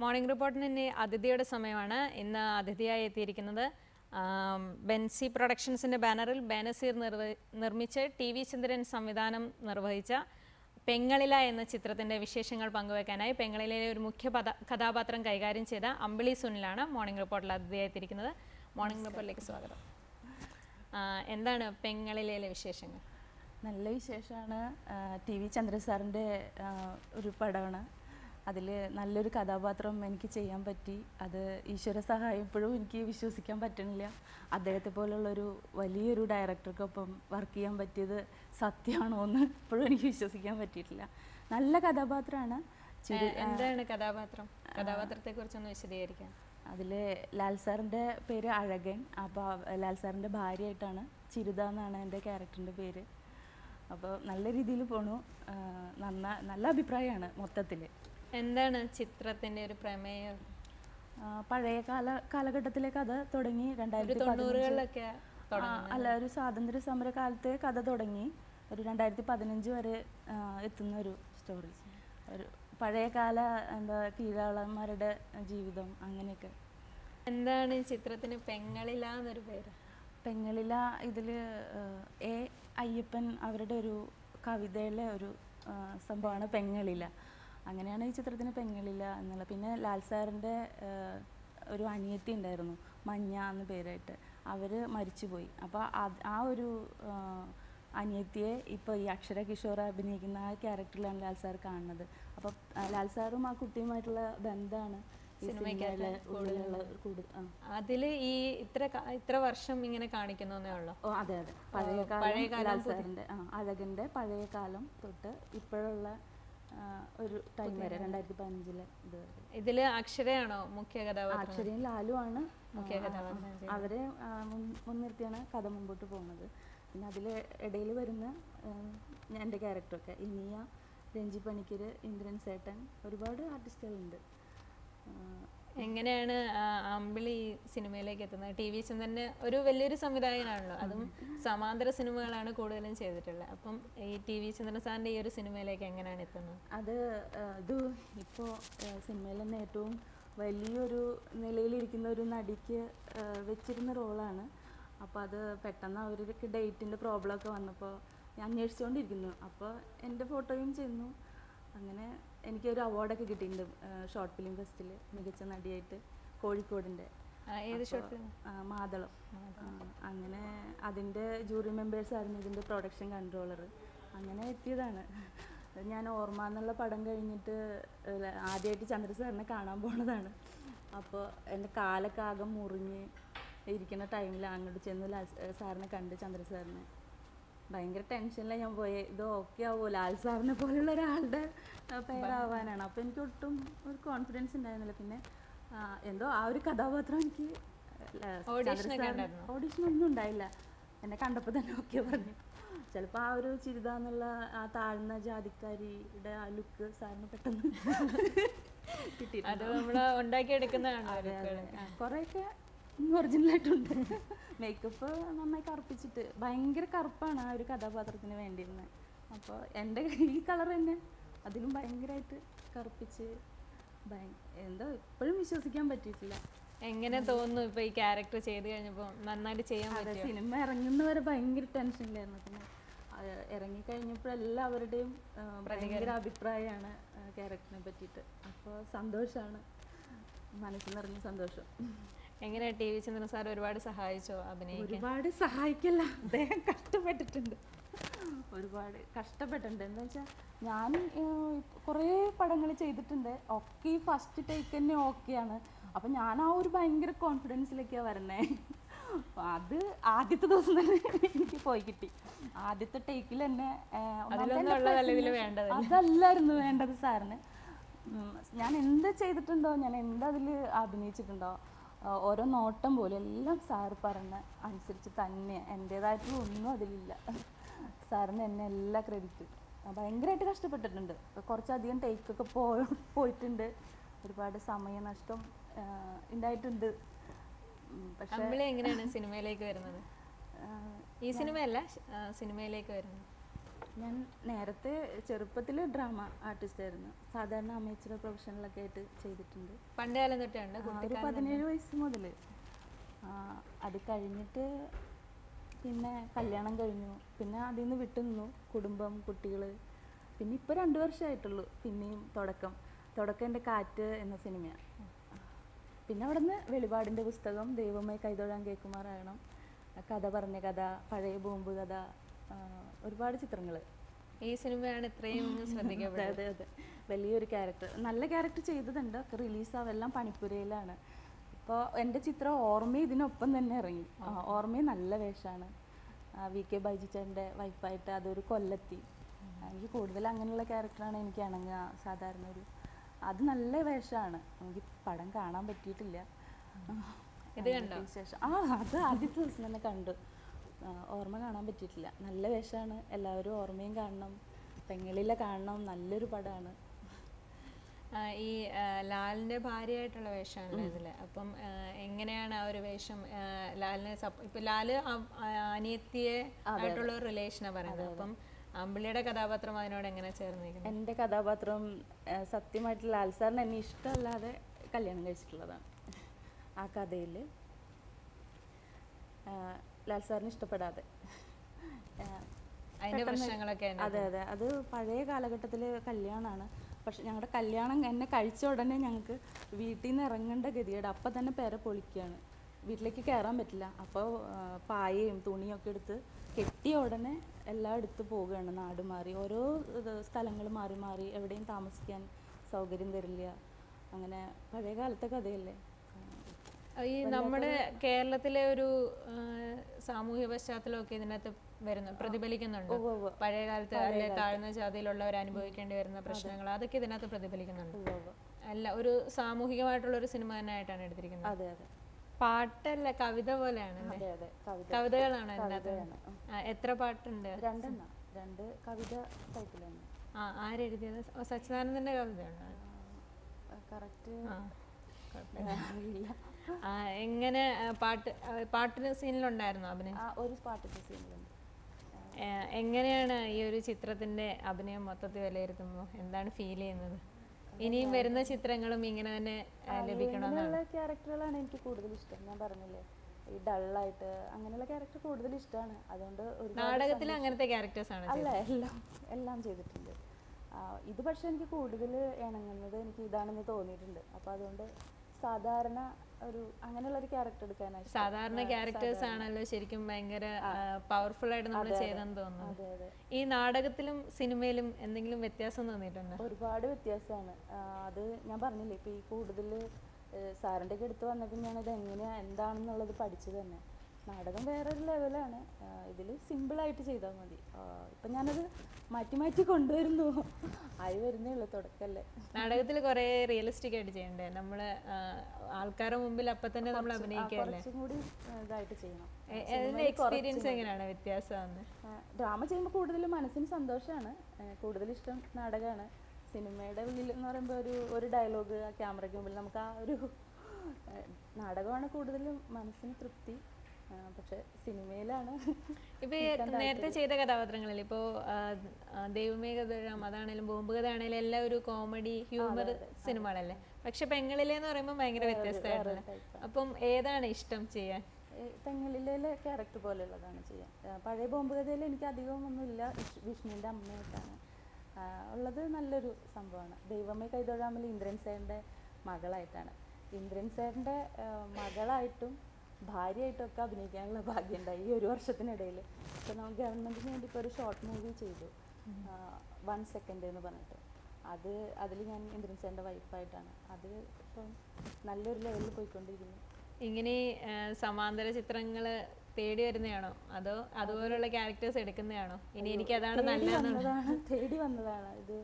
Morning റിപ്പോർട്ടിന് അതിഥിയുടെ സമയമാണ്. ഇന്ന് അതിഥിയായി എത്തിയിരിക്കുന്നത് ബെൻസി പ്രൊഡക്ഷൻസിൻ്റെ ബാനറിൽ ബേനസീർ നിർമ്മിച്ച് TV ചന്ദ്രൻ സംവിധാനം നിർവഹിച്ച പെങ്ങളില എന്ന ചിത്രത്തിൻ്റെ വിശേഷങ്ങൾ പങ്കുവയ്ക്കാനായി പെങ്ങളിലെ ഒരു മുഖ്യ കഥാപാത്രം കൈകാര്യം ചെയ്ത അമ്പിളി സുനിലാണ് മോർണിംഗ് റിപ്പോർട്ടിൽ അതിഥിയായി എത്തിയിരിക്കുന്നത്. മോർണിംഗ് റിപ്പോർട്ടിലേക്ക് സ്വാഗതം. എന്താണ് പെങ്ങളിലെ വിശേഷങ്ങൾ? നല്ല വിശേഷമാണ്. TV ചന്ദ്രൻ സാറിൻ്റെ ഒരു പടമാണ്. അതിൽ നല്ലൊരു കഥാപാത്രം എനിക്ക് ചെയ്യാൻ പറ്റി. അത് ഈശ്വര സഹായം ഇപ്പോഴും എനിക്ക് വിശ്വസിക്കാൻ പറ്റുന്നില്ല. അദ്ദേഹത്തെ പോലുള്ളൊരു വലിയൊരു ഡയറക്ടർക്കൊപ്പം വർക്ക് ചെയ്യാൻ പറ്റിയത് സത്യമാണോ എന്ന് ഇപ്പോഴും എനിക്ക് വിശ്വസിക്കാൻ പറ്റിയിട്ടില്ല. നല്ല കഥാപാത്രമാണ്. എന്താണ് കഥാപാത്രത്തെക്കുറിച്ചൊന്ന് വിശദീകരിക്കാം. അതിൽ ലാൽ സാറിൻ്റെ പേര് അഴകൻ. അപ്പോൾ ലാൽ സാറിൻ്റെ ഭാര്യയായിട്ടാണ് ചിരുത എന്നാണ് എൻ്റെ ക്യാരക്ടറിൻ്റെ പേര്. അപ്പോൾ നല്ല രീതിയിൽ പോണു. നല്ല അഭിപ്രായമാണ് മൊത്തത്തിൽ. എന്താണ് ചിത്രത്തിൻ്റെ ഒരു പ്രമേയം? പഴയ കാലഘട്ടത്തിലെ കഥ തുടങ്ങി 1990-കളിലൊക്കെ അല്ല, ഒരു സ്വാതന്ത്ര്യ സമര കാലത്തെ കഥ തുടങ്ങി ഒരു 2015 വരെ എത്തുന്ന ഒരു സ്റ്റോറി. ഒരു പഴയകാല കീഴാളന്മാരുടെ ജീവിതം അങ്ങനെയൊക്കെ. എന്താണ് ഈ ചിത്രത്തിന് പെങ്ങളില എന്നൊരു പേര്? പെങ്ങളില ഇതിൽ എ അയ്യപ്പൻ അവരുടെ ഒരു കവിതയിലെ ഒരു സംഭവമാണ് പെങ്ങളില. അങ്ങനെയാണ് ഈ ചിത്രത്തിന് പെങ്ങളില എന്നുള്ള. പിന്നെ ലാൽ സാറിൻ്റെ ഒരു അനിയത്തി ഉണ്ടായിരുന്നു, മഞ്ഞ എന്ന പേരായിട്ട്. അവർ മരിച്ചുപോയി. അപ്പോൾ ആ ഒരു അനിയത്തിയെ ഇപ്പോൾ ഈ അക്ഷര കിഷോർ അഭിനയിക്കുന്ന ആ ക്യാരക്ടറിലാണ് ലാൽ സാർ കാണുന്നത്. അപ്പോൾ ലാൽ സാറും ആ കുട്ടിയുമായിട്ടുള്ള ബന്ധമാണ് അതിൽ ഈ ഇത്ര വർഷം ഇങ്ങനെ കാണിക്കുന്നേ ഉള്ളൂ. അതെ അതെ, പഴയകാലം ലാൽ സാറിൻ്റെ അഴകൻ്റെ പഴയ കാലം തൊട്ട് ഇപ്പോഴുള്ള ഒരു ടൈം വരെ 2015 ഇത് വരെ. ഇതില് അക്ഷരയാണോ മുഖ്യ കഥാപാത്രം? അക്ഷരയും ലാലു ആണ് മുഖ്യ കഥാപാത്രം. അവരെ മുൻനിർത്തിയാണ് കഥ മുമ്പോട്ട് പോകുന്നത്. പിന്നെ അതിൽ ഇടയിൽ വരുന്ന എൻ്റെ ക്യാരക്ടറൊക്കെ ഇനിയ, രഞ്ജി പണിക്കർ, ഇന്ദ്രൻ സേട്ടൻ, ഒരുപാട് ആർട്ടിസ്റ്റുകളുണ്ട്. എങ്ങനെയാണ് അമ്പിളി സിനിമയിലേക്ക് എത്തുന്നത്? TV ചന്ദ്രന് ഒരു വലിയൊരു സംവിധായകനാണല്ലോ, അതും സമാന്തര സിനിമകളാണ് കൂടുതലും ചെയ്തിട്ടുള്ളത്. അപ്പം ഈ TV ചന്ദ്രൻ സാറിൻ്റെ ഈ ഒരു സിനിമയിലേക്ക് എങ്ങനെയാണ് എത്തുന്നത്? ഇത് ഇപ്പോൾ സിനിമയിൽ തന്നെ ഏറ്റവും വലിയൊരു നിലയിലിരിക്കുന്ന ഒരു നടിക്ക് വെച്ചിരുന്ന റോളാണ്. അപ്പോൾ അത് പെട്ടെന്ന് അവർക്ക് ഡേറ്റിൻ്റെ പ്രോബ്ലമൊക്കെ വന്നപ്പോൾ ഞാൻ അന്വേഷിച്ചുകൊണ്ടിരിക്കുന്നു. അപ്പോൾ എൻ്റെ ഫോട്ടോയും ചെന്നു. അങ്ങനെ എനിക്കൊരു അവാർഡൊക്കെ കിട്ടിയിട്ടുണ്ട് ഷോർട്ട് ഫിലിം ഫെസ്റ്റിൽ മികച്ച നടിയായിട്ട്, കോഴിക്കോടിൻ്റെ. ഏത് ഷോർട്ട് ഫിലിം? മാതളം. അങ്ങനെ അതിൻ്റെ ജൂറി മെമ്പേഴ്സായിരുന്നു ഇതിൻ്റെ പ്രൊഡക്ഷൻ കൺട്രോളർ. അങ്ങനെ എത്തിയതാണ്. ഞാൻ ഓർമ്മ എന്നുള്ള പടം കഴിഞ്ഞിട്ട് ആദ്യമായിട്ട് ചന്ദ്ര സാറിനെ കാണാൻ പോണതാണ്. അപ്പോൾ എൻ്റെ കാലൊക്കെ ആകെ മുറിഞ്ഞ് ഇരിക്കുന്ന ടൈമിൽ അങ്ങോട്ട് ചെന്ന് സാറിനെ കണ്ട് ചന്ദ്ര സാറിനെ ഭയങ്കര ടെൻഷനിലാണ് ഞാൻ പോയത്. ഇത് ഓക്കെ ആവുമോ, ലാൽ സാറിനെ പോലുള്ള ഒരാളുടെ പേരാവാനാണ്. അപ്പോൾ എനിക്ക് ഒട്ടും ഒരു കോൺഫിഡൻസ് ഉണ്ടായിരുന്നില്ല. പിന്നെ എന്തോ ആ ഒരു കഥാപാത്രം എനിക്ക് ഓഡിഷനൊന്നും ഉണ്ടായില്ല. എന്നെ കണ്ടപ്പോൾ തന്നെ ഓക്കെ പറഞ്ഞു. ചിലപ്പോൾ ആ ഒരു ചിരിത എന്നുള്ള ആ താഴ്ന്ന ജാതിക്കാരിയുടെ ആ ലുക്ക് സാറിന് പെട്ടെന്ന് കിട്ടിയിട്ടുണ്ട്. കുറേയൊക്കെ ഒറിജിനലായിട്ടുണ്ട്. മേക്കപ്പ് നന്നായി കറുപ്പിച്ചിട്ട് ഭയങ്കര കറുപ്പാണ് ആ ഒരു കഥാപാത്രത്തിന് വേണ്ടിയിരുന്നത്. അപ്പോൾ എൻ്റെ ഈ കളർ തന്നെ അതിലും ഭയങ്കരമായിട്ട് കറുപ്പിച്ച് എന്തോ ഇപ്പോഴും വിശ്വസിക്കാൻ പറ്റിയിട്ടില്ല. എങ്ങനെ തോന്നുന്നു ഇപ്പോൾ ഈ ക്യാരക്ടർ ചെയ്ത് കഴിഞ്ഞപ്പോൾ നന്നായിട്ട് ചെയ്യാൻ പറ്റും? സിനിമ ഇറങ്ങുന്നവരെ ഭയങ്കര ടെൻഷനിലായിരുന്നു. പിന്നെ ഇറങ്ങിക്കഴിഞ്ഞപ്പോൾ എല്ലാവരുടെയും ഭയങ്കര അഭിപ്രായമാണ് ക്യാരക്ടറിനെ പറ്റിയിട്ട്. അപ്പോൾ സന്തോഷമാണ്, മനസ്സിൽ നിറഞ്ഞ സന്തോഷം. എങ്ങനെ TV ചന്ദ്രൻ സാർ ഒരുപാട് സഹായിച്ചോ അഭിനയിക്കാൻ? ഒരുപാട് സഹായിക്കല്ല, അദ്ദേഹം കഷ്ടപ്പെട്ടിട്ടുണ്ട്, ഒരുപാട് കഷ്ടപ്പെട്ടിട്ടുണ്ട്. എന്താ വെച്ചാൽ ഞാൻ കുറേ പടങ്ങൾ ചെയ്തിട്ടുണ്ട്. ഒക്കെ ഈ ഫസ്റ്റ് ടേക്ക് തന്നെ ഓക്കെയാണ്. അപ്പം ഞാൻ ആ ഒരു ഭയങ്കര കോൺഫിഡൻസിലേക്കാണ് വരണേ. അത് ആദ്യത്തെ ദിവസം തന്നെ എനിക്ക് പോയി കിട്ടി. ആദ്യത്തെ ടേക്കിൽ തന്നെ അതല്ലായിരുന്നു വേണ്ടത് സാറിന്. ഞാൻ എന്ത് ചെയ്തിട്ടുണ്ടോ, ഞാൻ എന്തതിൽ അഭിനയിച്ചിട്ടുണ്ടോ, ഓരോ നോട്ടം പോലും എല്ലാം സാറ് പറഞ്ഞ അനുസരിച്ച് തന്നെ, എൻ്റേതായിട്ടുള്ള ഒന്നും അതിലില്ല. സാറിന് എന്നെ എല്ലാ ക്രെഡിറ്റും. ഭയങ്കരമായിട്ട് കഷ്ടപ്പെട്ടിട്ടുണ്ട്. കുറച്ചധികം ടേക്കൊക്കെ പോയിട്ടുണ്ട്. ഒരുപാട് സമയനഷ്ടം ഉണ്ടായിട്ടുണ്ട്. പക്ഷേ എങ്ങനെയാണ് സിനിമയിലേക്ക് വരുന്നത്? ഈ സിനിമയല്ല, സിനിമയിലേക്ക് വരുന്നത് ഞാൻ നേരത്തെ ചെറുപ്പത്തിൽ ഡ്രാമ ആർട്ടിസ്റ്റ് ആയിരുന്നു. സാധാരണ അമേച്ചർ പ്രൊഫഷണലൊക്കെ ആയിട്ട് ചെയ്തിട്ടുണ്ട്. പണ്ട് കാലം തൊട്ടുണ്ട് ഒരു 17 വയസ്സ് മുതൽ. അത് കഴിഞ്ഞിട്ട് പിന്നെ കല്യാണം കഴിഞ്ഞു. പിന്നെ അതിൽ നിന്ന് വിട്ടു നിന്നു. കുടുംബം, കുട്ടികൾ. പിന്നെ ഇപ്പോൾ 2 വർഷമായിട്ടുള്ളൂ പിന്നെയും തുടക്കം എൻ്റെ കാറ്റ് എന്ന സിനിമയാണ്. പിന്നെ അവിടെ നിന്ന് വെളിപാടിൻ്റെ പുസ്തകം, ദൈവമേ കൈതൊഴാൻ കേൾക്കുമാറാകണം, കഥ പറഞ്ഞ കഥ, പഴയ ബോംബ് കഥ, ഒരുപാട് ചിത്രങ്ങൾ. ഈ സിനിമയാണ് ഇത്രയും ശ്രദ്ധിക്കപ്പെട്ടത്. അതെ അതെ, വലിയൊരു ക്യാരക്ടർ, നല്ല ക്യാരക്ടർ ചെയ്തതുണ്ട്. ഒക്കെ റിലീസാവെല്ലാം പണിപ്പുരയിലാണ്. ഇപ്പോൾ എൻ്റെ ചിത്രം ഓർമ്മ ഇതിനൊപ്പം തന്നെ ഇറങ്ങി. ഓർമ്മ നല്ല വേഷമാണ്. VK ബൈജിച്ചേട്ടൻ്റെ വൈഫായിട്ട് അതൊരു കൊല്ലത്തി. എനിക്ക് കൂടുതൽ അങ്ങനെയുള്ള ക്യാരക്ടറാണ് എനിക്ക് ഇണങ്ങുക. സാധാരണ അത് നല്ല വേഷമാണ്. എനിക്ക് പടം കാണാൻ പറ്റിയിട്ടില്ല. ഇത് കണ്ടോ? ശേഷം അത് ആദ്യത്തെ ദിവസം തന്നെ കണ്ടു. ഓർമ്മ കാണാൻ പറ്റിയിട്ടില്ല. നല്ല വേഷമാണ്. എല്ലാവരും ഓർമ്മയും കാണണം, പെങ്ങളിലെ കാണണം. നല്ലൊരു പടമാണ്. ഈ ലാലിൻ്റെ ഭാര്യയായിട്ടുള്ള വേഷമാണല്ലോ ഇതിൽ. അപ്പം എങ്ങനെയാണ് ആ ഒരു വേഷം ലാലിനെ ഇപ്പം ലാല് അനിയത്തിയെ ആയിട്ടുള്ള ഒരു റിലേഷനാണ് പറയുന്നത്. അപ്പം അമ്പിളിയുടെ കഥാപാത്രം അതിനോട് എങ്ങനെ ചേർന്നിരിക്കുന്നു? എൻ്റെ കഥാപാത്രം സത്യമായിട്ട് ലാൽ സാറിന് എന്നെ ഇഷ്ടമല്ലാതെ കല്യാണം കഴിച്ചിട്ടുള്ളതാണ്. ആ കഥയിൽ ലാൽ സാറിന് ഇഷ്ടപ്പെടാതെ അതിൻ്റെ പ്രശ്നങ്ങളൊക്കെ. അതെ അതെ, അത് പഴയ കാലഘട്ടത്തിലെ കല്യാണമാണ്. പക്ഷെ ഞങ്ങളുടെ കല്യാണം എന്നെ കഴിച്ച ഉടനെ ഞങ്ങൾക്ക് വീട്ടിൽ നിന്ന് ഇറങ്ങേണ്ട ഗതികേട്. അപ്പം തന്നെ പെര പൊളിക്കുകയാണ്. വീട്ടിലേക്ക് കയറാൻ പറ്റില്ല. അപ്പോൾ പായയും തുണിയും ഒക്കെ എടുത്ത് കെട്ടിയ ഉടനെ എല്ലാം എടുത്ത് പോവുകയാണ്. നാട് മാറി, ഓരോ സ്ഥലങ്ങൾ മാറി മാറി, എവിടെയും താമസിക്കാൻ സൗകര്യം തരില്ല. അങ്ങനെ പഴയ കാലത്തെ കഥയല്ലേ. ഈ നമ്മുടെ കേരളത്തിലെ ഒരു സാമൂഹ്യ പശ്ചാത്തലമൊക്കെ ഇതിനകത്ത് പ്രതിഫലിക്കുന്നുണ്ട്. പഴയ കാലത്ത് അല്ലെ താഴ്ന്ന ജാതിയിലുള്ളവർ അനുഭവിക്കേണ്ടി വരുന്ന പ്രശ്നങ്ങൾ, അതൊക്കെ ഇതിനകത്ത് പ്രതിഫലിക്കുന്നുണ്ട്. അല്ല, ഒരു സാമൂഹികമായിട്ടുള്ള ഒരു സിനിമ തന്നെ ആയിട്ടാണ് എടുത്തിരിക്കുന്നത്. അതെ അതെ. പാട്ടല്ല, കവിത പോലെയാണ്. കവിതകളാണ് ഇതിനകത്ത്. എത്ര പാട്ടുണ്ട്? 2 കവിത ടൈപ്പിലാണ്. ആരെഴുതിയത്? സച്ചിദാനന്ദന്റെ കവിതയാണ്. കറക്റ്റ് എങ്ങനെ പാട്ടിന് സീനിലുണ്ടായിരുന്നു അഭിനയം? ഒരു പാട്ടിന്റെ സീനിലുണ്ട്. എങ്ങനെയാണ് ഈ ഒരു ചിത്രത്തിന്റെ അഭിനയം മൊത്തത്തിൽ വിലയിരുത്തുമ്പോൾ എന്താണ് ഫീൽ ചെയ്യുന്നത്? ഇനിയും വരുന്ന ചിത്രങ്ങളും ഇങ്ങനെ തന്നെ ലഭിക്കണമെന്നുള്ള ക്യാരക്ടറുകളാണ് എനിക്ക് കൂടുതൽ ഇഷ്ടം. ഞാൻ പറഞ്ഞില്ലേ, ഈ ഡള്ളായിട്ട് അങ്ങനെയുള്ള ക്യാരക്ടർ കൂടുതൽ ഇഷ്ടമാണ്. അതുകൊണ്ട് നാടകത്തിൽ അങ്ങനത്തെ ക്യാരക്ടേഴ്സ് ആണ് അല്ല, എല്ലാം ചെയ്തിട്ടുണ്ട്. ഇത് പക്ഷെ എനിക്ക് കൂടുതൽ ഇണങ്ങുന്നത് എനിക്ക് ഇതാണെന്ന് തോന്നിയിട്ടുണ്ട്. അപ്പോൾ അതുകൊണ്ട് സാധാരണ അങ്ങനെയുള്ള ഒരു ക്യാരക്ടർ എടുക്കാനായിട്ട്. സാധാരണ ക്യാരക്ടേഴ്സ് ആണല്ലോ ശരിക്കും ഭയങ്കര പവർഫുൾ ആയിട്ട് നമ്മൾ ചെയ്തെന്ന് തോന്നുന്നു. ഈ നാടകത്തിലും സിനിമയിലും എന്തെങ്കിലും വ്യത്യാസം തോന്നിയിട്ടുണ്ടോ? ഒരുപാട് വ്യത്യാസമാണ്. അത് ഞാൻ പറഞ്ഞില്ലേ, ഇപ്പൊ ഈ കൂടുതൽ സാറിൻ്റെ ഒക്കെ അടുത്ത് വന്നപ്പോൾ ഞാനത് എന്താണെന്നുള്ളത് പഠിച്ചത് തന്നെ. നാടകം വേറൊരു ലെവലാണ്. ഇതിൽ സിമ്പിളായിട്ട് ചെയ്താൽ മതി. ഇപ്പം ഞാനത് മാറ്റി മാറ്റി കൊണ്ടുവരുന്നു. ആയി വരുന്നേ ഉള്ളൂ, തുടക്കല്ലേ. നാടകത്തിൽ കുറേ റിയലിസ്റ്റിക് ആയിട്ട് ചെയ്യണ്ടേ? നമ്മൾ ആൾക്കാരുടെ മുമ്പിൽ അപ്പം തന്നെ നമ്മൾ അഭിനയിക്കല്ലേ? കുറച്ചും കൂടി ഇതായിട്ട് ചെയ്യണം. എക്സ്പീരിയൻസ് എങ്ങനെയാണ് വ്യത്യാസം? ഡ്രാമ ചെയ്യുമ്പോൾ കൂടുതൽ മനസ്സിന് സന്തോഷമാണ്. കൂടുതൽ ഇഷ്ടം നാടകമാണ്. സിനിമയുടെ ഉള്ളിൽ എന്ന് പറയുമ്പോൾ ഒരു ഡയലോഗ് ആ ക്യാമറയ്ക്ക് മുമ്പിൽ നമുക്ക് ആ ഒരു നാടകമാണ് കൂടുതലും മനസ്സിന് തൃപ്തി. പക്ഷെ സിനിമയിലാണ് ഇപ്പൊ നേരത്തെ ചെയ്ത കഥാപാത്രങ്ങളിൽ ഇപ്പോ ദൈവമേ കഥ അതാണേലും ബോംബ് കഥ ആണേലും എല്ലാം ഒരു കോമഡി ഹ്യൂമർ സിനിമകളല്ലേ. പക്ഷെ പെങ്ങളിലെന്ന് പറയുമ്പോൾ ഭയങ്കര വ്യത്യസ്തമായിട്ടുള്ള. അപ്പം ഏതാണ് ഇഷ്ടം ചെയ്യാൻ? പെങ്ങളിലെ ക്യാരക്ടർ പോലെയുള്ളതാണ് ചെയ്യാൻ. പഴയ ബോംബ് കഥയിൽ എനിക്ക് അധികം ഒന്നുമില്ല. വിഷ്ണുവിൻ്റെ അമ്മയായിട്ടാണ് ഉള്ളത്. നല്ലൊരു സംഭവമാണ്. ദൈവമേ കൈതൊഴാമൽ ഇന്ദ്രൻ സാറിൻ്റെ മകളായിട്ടാണ്. ഇന്ദ്രൻ സാറിൻ്റെ മകളായിട്ടും ഭാര്യയായിട്ടൊക്കെ അഭിനയിക്കാനുള്ള ഭാഗ്യം ഉണ്ടായി ഈ ഒരു വർഷത്തിനിടയിൽ. ഇപ്പോൾ നമ്മൾ ഗവൺമെൻറ്റിന് വേണ്ടി ഇപ്പോൾ ഒരു ഷോർട്ട് മൂവി ചെയ്തു, 1 സെക്കൻഡ് എന്ന് പറഞ്ഞിട്ട്. അതിൽ ഞാൻ ഇന്ദ്രൻ സാറിൻ്റെ വൈഫായിട്ടാണ്. അത് ഇപ്പം നല്ലൊരു ലെവലിൽ പോയിക്കൊണ്ടിരിക്കുന്നു. ഇങ്ങനെ സമാന്തര ചിത്രങ്ങൾ തേടി വരുന്നതാണോ അതോ അതുപോലുള്ള ക്യാരക്ടേഴ്സ് എടുക്കുന്നതാണോ? ഇനി എനിക്ക് അതാണ് നല്ലതാണ്. തേടി വന്നതാണ്. ഇത്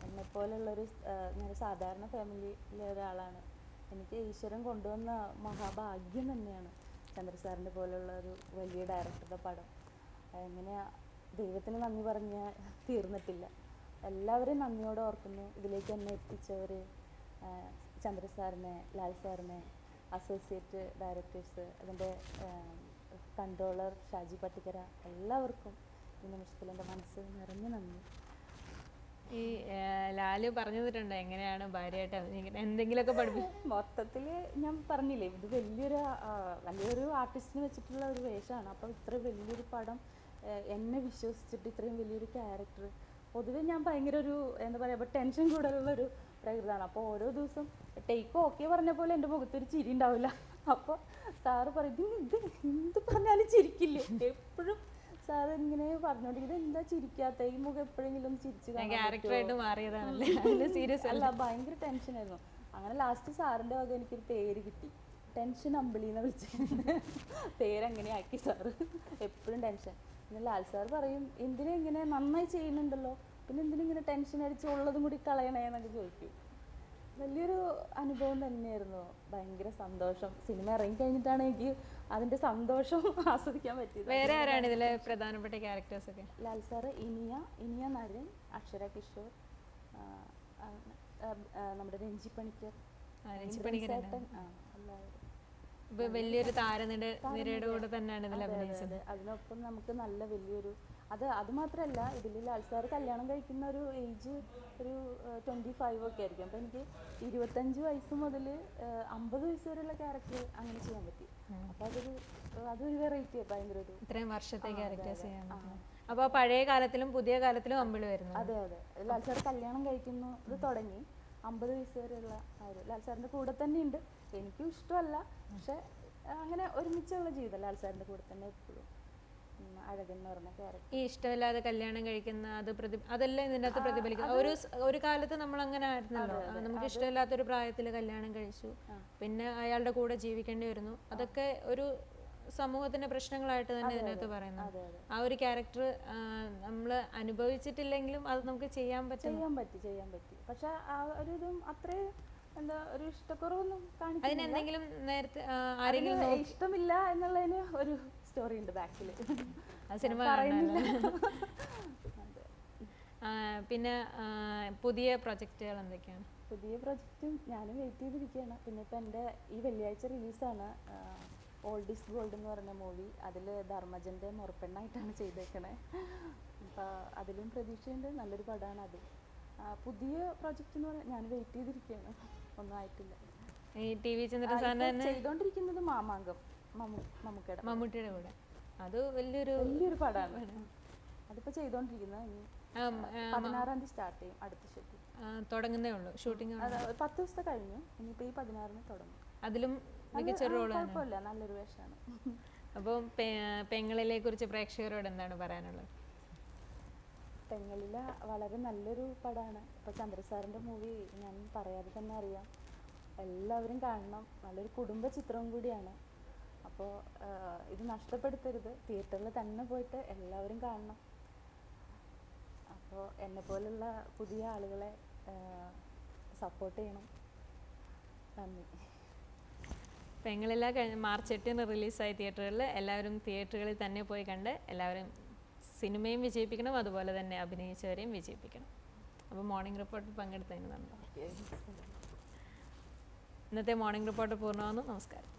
എന്നെപ്പോലുള്ളൊരു സാധാരണ ഫാമിലിയിലെ ഒരാളാണ്. എനിക്ക് ഈശ്വരൻ കൊണ്ടുവന്ന മഹാഭാഗ്യം തന്നെയാണ് ചന്ദ്ര സാറിൻ്റെ പോലുള്ള ഒരു വലിയ ഡയറക്ടറുടെ പടം. എങ്ങനെ ദൈവത്തിന് നന്ദി പറഞ്ഞാൽ തീർന്നിട്ടില്ല. എല്ലാവരെയും നന്ദിയോടെ ഓർക്കുന്നു. ഇതിലേക്ക് എന്നെ എത്തിച്ചവർ, ചന്ദ്ര സാറിനെ, ലാൽ സാറിനെ, അസോസിയേറ്റ് ഡയറക്ടേഴ്സ്, അതിൻ്റെ കൺട്രോളർ ഷാജി പട്ടിക്കര, എല്ലാവർക്കും ഈ നിമിഷത്തിൽ എൻ്റെ മനസ്സ് നിറഞ്ഞു നന്ദി. ഈ ലാല് പറഞ്ഞു തന്നിട്ടുണ്ടോ എങ്ങനെയാണ് ഭാര്യയായിട്ട് അഭിനയിക്കുന്നത്? എന്തെങ്കിലുമൊക്കെ പഠിപ്പിക്കും? മൊത്തത്തിൽ ഞാൻ പറഞ്ഞില്ലേ, ഇത് വലിയൊരു ആർട്ടിസ്റ്റിനെ വെച്ചിട്ടുള്ള ഒരു വേഷമാണ്. അപ്പോൾ ഇത്ര വലിയൊരു പടം എന്നെ വിശ്വസിച്ചിട്ട് ഇത്രയും വലിയൊരു ക്യാരക്ടർ, പൊതുവെ ഞാൻ ഭയങ്കര ഒരു എന്താ പറയുക ടെൻഷൻ കൂടുതലുള്ളൊരു പ്രകൃതമാണ്. അപ്പോൾ ഓരോ ദിവസം ടേക്ക് ഓക്കെ പറഞ്ഞ പോലെ എൻ്റെ മുഖത്തൊരു ചിരി ഉണ്ടാവില്ല. അപ്പോൾ സാറ് പറയും ഇത് എന്ത് പറഞ്ഞാലും ചിരിക്കില്ലേ, എപ്പോഴും സാറ് ഇങ്ങനെ പറഞ്ഞോണ്ടിരിക്കും, ഇത് എന്താ ചിരിക്കാത്ത, ഈ മുഖം എപ്പോഴെങ്കിലും ചിരിച്ചു അല്ല, ഭയങ്കര ടെൻഷനായിരുന്നു. അങ്ങനെ ലാസ്റ്റ് സാറിൻ്റെ വക എനിക്കൊരു പേര് കിട്ടി, ടെൻഷൻ അമ്പിളിന്ന് വിളിച്ചിട്ടുണ്ട്. പേരങ്ങനെ ആക്കി സാറ്, എപ്പോഴും ടെൻഷൻ. പിന്നെ ലാൽ സാർ പറയും എന്തിനാ ഇങ്ങനെ നന്നായി ചെയ്യുന്നുണ്ടല്ലോ, പിന്നെ എന്തിനാ ഇങ്ങനെ ടെൻഷൻ അടിച്ച് ഉള്ളതും കൂടി കളയണേന്നൊക്കെ ചോദിക്കും. വലിയൊരു അനുഭവം തന്നെയായിരുന്നു, ഭയങ്കര സന്തോഷം. സിനിമ ഇറങ്ങി കഴിഞ്ഞിട്ടാണ് എനിക്ക് അതിൻ്റെ സന്തോഷം ആസ്വദിക്കാൻ പറ്റിയത്. വേറെ ആരാണ് ഇതിലെ പ്രധാനപ്പെട്ട ക്യാരക്ടേഴ്സ് ഒക്കെ? ലാൽ സാറ്, ഇനിയ നരൻ, അക്ഷര കിഷോർ, നമ്മുടെ രഞ്ജി പണിക്കർ, ചേട്ടൻ, വലിയൊരു താരനിരയുടെ കൂടെ തന്നെയാണ് ഇതിൽ അഭിനയിച്ചത്. അതിനൊപ്പം നമുക്ക് നല്ല വലിയൊരു അത് മാത്രമല്ല, ഇതിൽ ലാൽ സാർ കല്യാണം കഴിക്കുന്ന ഒരു ഏജ് ഒരു 25 ഒക്കെ ആയിരിക്കും. അപ്പോൾ എനിക്ക് 25 വയസ്സ് മുതൽ 50 വയസ്സ് വരെയുള്ള ക്യാരക്ടർ അങ്ങനെ ചെയ്യാൻ പറ്റി. അപ്പോൾ അതൊരു വെറൈറ്റി, ഭയങ്കര ഒരു ഇത്രയും വർഷത്തെ ക്യാരക്ടേഴ്സ് ചെയ്യാൻ പറ്റും. അപ്പോൾ പഴയ കാലത്തിലും പുതിയ കാലത്തിലും അമ്പിളി വരുന്നു. അതെ, ലാൽ സാർ കല്യാണം കഴിക്കുന്നു ഇത് തുടങ്ങി 50 വയസ്സ് വരെയുള്ള ലാൽ സാറിൻ്റെ കൂടെ തന്നെ ഉണ്ട്. എനിക്കും ഇഷ്ടമല്ല, പക്ഷെ അങ്ങനെ ഒരുമിച്ചുള്ള ജീവിതം ലാൽ സാറിൻ്റെ കൂടെ തന്നെ എപ്പോഴും. അഴകൻ എന്ന് പറഞ്ഞ ക്യാരക്ടർ, ഈ ഇഷ്ടമില്ലാതെ കല്യാണം കഴിക്കുന്ന അതെല്ലാം ഇതിൻ്റെ അകത്ത് പ്രതിഫലിക്കും. ഒരു കാലത്ത് നമ്മൾ അങ്ങനെ ആയിരുന്നല്ലോ, നമുക്ക് ഇഷ്ടമില്ലാത്തൊരു പ്രായത്തിൽ കല്യാണം കഴിച്ചു, പിന്നെ അയാളുടെ കൂടെ ജീവിക്കേണ്ടി വരുന്നു. അതൊക്കെ ഒരു സമൂഹത്തിന്റെ പ്രശ്നങ്ങളായിട്ട് തന്നെ ഇതിനകത്ത് പറയുന്നു. ആ ഒരു ക്യാരക്ടർ നമ്മൾ അനുഭവിച്ചിട്ടില്ലെങ്കിലും അത് നമുക്ക് ചെയ്യാൻ പറ്റി. പക്ഷെ ആ ഒരു ഇതും അത്രേ എന്താ ഒരു ഇഷ്ടക്കുറവൊന്നും കാണിക്കില്ല. അതിനെന്തെങ്കിലും നേരത്തെ ആരെങ്കിലും ഇഷ്ടമില്ല എന്നുള്ളതിന് ഒരു സ്റ്റോറി ഉണ്ട് ബാക്കിൽ, സിനിമ പിന്നെ പുതിയ പ്രൊജക്റ്റുകൾ എന്തൊക്കെയാണ്? പുതിയ പ്രൊജക്റ്റും ഞാനും വെയിറ്റ് ചെയ്തിരിക്കുകയാണ്. പിന്നെ ഇപ്പം എൻ്റെ ഈ വെള്ളിയാഴ്ച റിലീസാണ് ഓൾഡ് ഈസ് ഗോൾഡ് എന്ന് പറഞ്ഞ മൂവി. അതിൽ ധർമ്മജൻ്റെ മുറപ്പെണ്ണായിട്ടാണ് ചെയ്തേക്കണേ. അപ്പോൾ അതിലും പ്രതീക്ഷയുണ്ട്, നല്ലൊരു പടമാണ് അത്. പുതിയ പ്രൊജക്റ്റ് എന്ന് പറഞ്ഞാൽ ഞാൻ വെയിറ്റ് ചെയ്തിരിക്കുകയാണ്, ഒന്നും ആയിട്ടില്ല. ഈ ടി വി ചന്ദ്രൻ സാറിന് ചെയ്തോണ്ടിരിക്കുന്നത് മാമാങ്കം, മമ്മൂട്ടിയുടെ കൂടെ. അത് വലിയൊരു പടമാണ്. അതിപ്പോൾ ചെയ്തോണ്ടിരിക്കുന്നത്. ഇനി 16-ാം തീയതി സ്റ്റാർട്ട് ചെയ്യും അടുത്ത ഷെഡ്യൂൾ. തുടങ്ങുന്നേ ഉള്ളൂ ഷൂട്ടിംഗ്? 10 ദിവസത്തെ കഴിഞ്ഞു, ഇനിയിപ്പോൾ ഈ 16-ന് തുടങ്ങും. അതിലും മികച്ചൊരു റോളാണ്. കുഴപ്പമില്ല, നല്ലൊരു വേഷമാണ്. അപ്പോൾ പെങ്ങളിലെ കുറിച്ച് പ്രേക്ഷകരോട് എന്താണ് പറയാനുള്ളത്? പെങ്ങളില വളരെ നല്ലൊരു പടമാണ്. ഇപ്പോൾ ചന്ദ്രസാറിൻ്റെ മൂവി ഞാൻ പറയാതെ തന്നെ അറിയാം, എല്ലാവരും കാണണം. നല്ലൊരു കുടുംബ ചിത്രവും കൂടിയാണ്. അപ്പോൾ ഇത് നഷ്ടപ്പെടുത്തരുത്, തിയേറ്ററിൽ തന്നെ പോയിട്ട് എല്ലാവരും കാണണം. അപ്പോൾ എന്നെപ്പോലുള്ള പുതിയ ആളുകളെ സപ്പോർട്ട് ചെയ്യണം. നന്ദി. പെങ്ങളില മാർച്ച് 8-ന് റിലീസായി തിയേറ്ററുകളിൽ. എല്ലാവരും തിയേറ്ററുകളിൽ തന്നെ പോയി കണ്ട് എല്ലാവരും സിനിമയും വിജയിപ്പിക്കണം, അതുപോലെ തന്നെ അഭിനയിച്ചവരെയും വിജയിപ്പിക്കണം. അപ്പോൾ മോർണിംഗ് റിപ്പോർട്ടിൽ പങ്കെടുത്തതിന് നന്ദി. ഇന്നത്തെ മോർണിംഗ് റിപ്പോർട്ട് പൂർണ്ണമാകുന്നു. നമസ്കാരം.